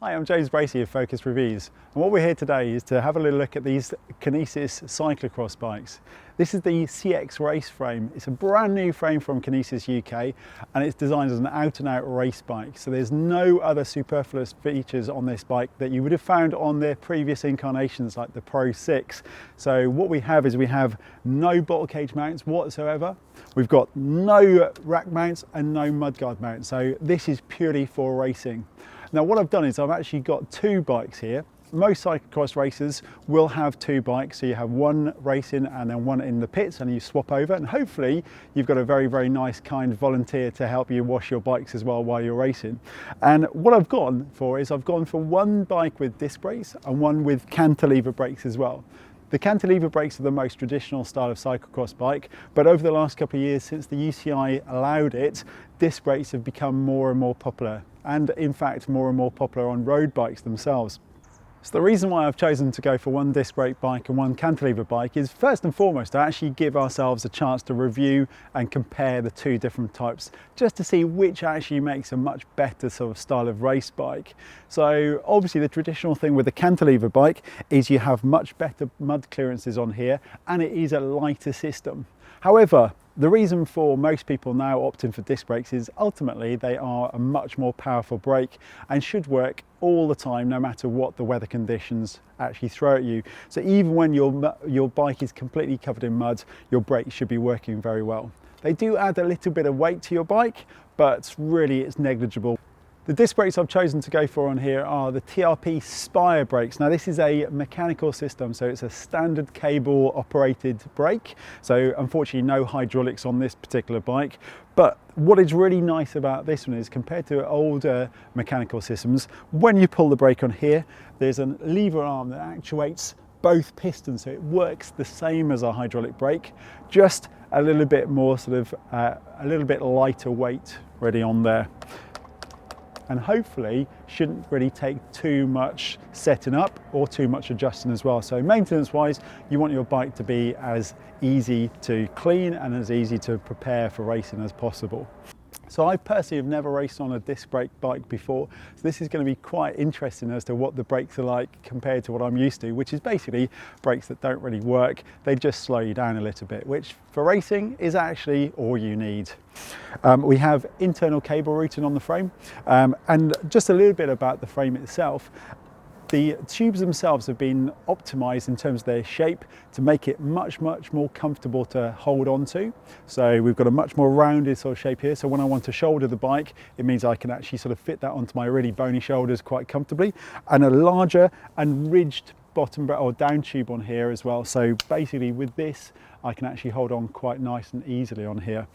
Hi, I'm James Bracey of Focus Reviews, and what we're here today is to have a little look at these Kinesis cyclocross bikes. This is the CX race frame. It's a brand new frame from Kinesis UK, and it's designed as an out-and-out race bike. So there's no other superfluous features on this bike that you would have found on their previous incarnations like the Pro 6. So what we have is we have no bottle cage mounts whatsoever. We've got no rack mounts and no mudguard mounts. So this is purely for racing. Now what I've done is I've actually got two bikes here. Most cyclocross racers will have two bikes, so you have one racing and then one in the pits, and you swap over, and hopefully you've got a very nice kind volunteer to help you wash your bikes as well while you're racing. And what I've gone for is I've gone for one bike with disc brakes and one with cantilever brakes as well. The cantilever brakes are the most traditional style of cyclocross bike, but over the last couple of years since the UCI allowed it, disc brakes have become more and more popular, and in fact more and more popular on road bikes themselves. So the reason why I've chosen to go for one disc brake bike and one cantilever bike is first and foremost to actually give ourselves a chance to review and compare the two different types, just to see which actually makes a much better sort of style of race bike. So obviously the traditional thing with the cantilever bike is you have much better mud clearances on here, and it is a lighter system. However, the reason for most people now opting for disc brakes is ultimately they are a much more powerful brake and should work all the time, no matter what the weather conditions actually throw at you. So even when your bike is completely covered in mud, your brakes should be working very well. They do add a little bit of weight to your bike, but really it's negligible. The disc brakes I've chosen to go for on here are the TRP Spire brakes. Now this is a mechanical system, so it's a standard cable operated brake. So unfortunately no hydraulics on this particular bike. But what is really nice about this one is compared to older mechanical systems, when you pull the brake on here, there's a lever arm that actuates both pistons. So it works the same as a hydraulic brake, just a little bit more sort of, a little bit lighter weight ready on there. And hopefully shouldn't really take too much setting up or too much adjusting as well. So maintenance wise, you want your bike to be as easy to clean and as easy to prepare for racing as possible. So I personally have never raced on a disc brake bike before, so this is going to be quite interesting as to what the brakes are like compared to what I'm used to, which is basically brakes that don't really work. They just slow you down a little bit, which for racing is actually all you need. We have internal cable routing on the frame, and just a little bit about the frame itself. The tubes themselves have been optimized in terms of their shape to make it much more comfortable to hold on to. So we've got a much more rounded sort of shape here. So when I want to shoulder the bike, it means I can actually sort of fit that onto my really bony shoulders quite comfortably, and a larger and ridged bottom or down tube on here as well. So basically with this, I can actually hold on quite nice and easily on here.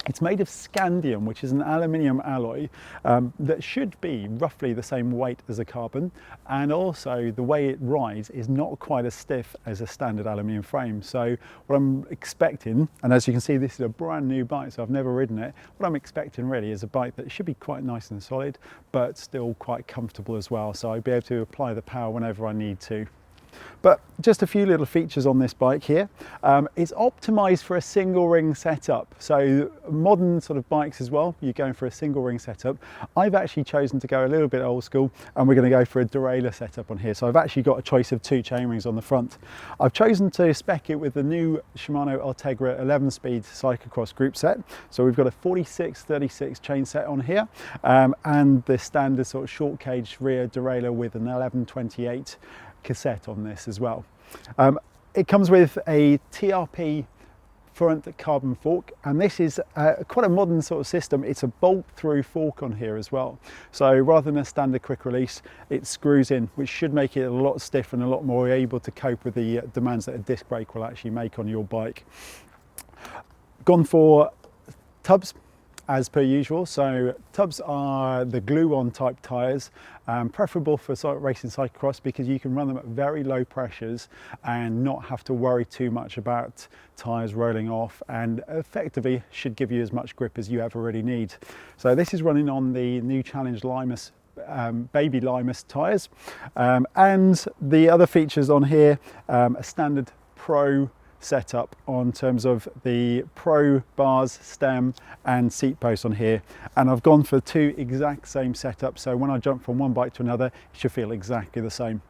It's made of scandium, which is an aluminium alloy that should be roughly the same weight as a carbon, and also the way it rides is not quite as stiff as a standard aluminium frame. So what I'm expecting, and as you can see this is a brand new bike, so I've never ridden it, what I'm expecting really is a bike that should be quite nice and solid but still quite comfortable as well, so I'll be able to apply the power whenever I need to. But just a few little features on this bike here. It's optimized for a single ring setup. So modern sort of bikes as well, you're going for a single ring setup. I've actually chosen to go a little bit old school, and we're going to go for a derailleur setup on here. So I've actually got a choice of two chainrings on the front. I've chosen to spec it with the new Shimano Ultegra 11-speed cyclocross group set. So we've got a 46/36 chain set on here, and the standard sort of short cage rear derailleur with an 11/28 cassette on this as well. It comes with a TRP front carbon fork, and this is quite a modern sort of system. It's a bolt through fork on here as well, so rather than a standard quick release, it screws in, which should make it a lot stiffer and a lot more able to cope with the demands that a disc brake will actually make on your bike. Gone for tubs as per usual. So tubs are the glue-on type tyres, preferable for racing cyclocross because you can run them at very low pressures and not have to worry too much about tyres rolling off, and effectively should give you as much grip as you ever really need. So this is running on the new Challenge Limus baby Limus tyres, and the other features on here, a standard Pro setup on terms of the Pro bars, stem and seat post on here, and I've gone for two exact same setups, so when I jump from one bike to another it should feel exactly the same.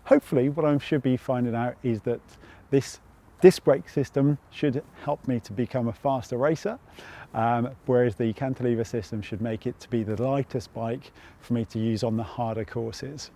Hopefully what I should be finding out is that this disc brake system should help me to become a faster racer, whereas the cantilever system should make it to be the lightest bike for me to use on the harder courses.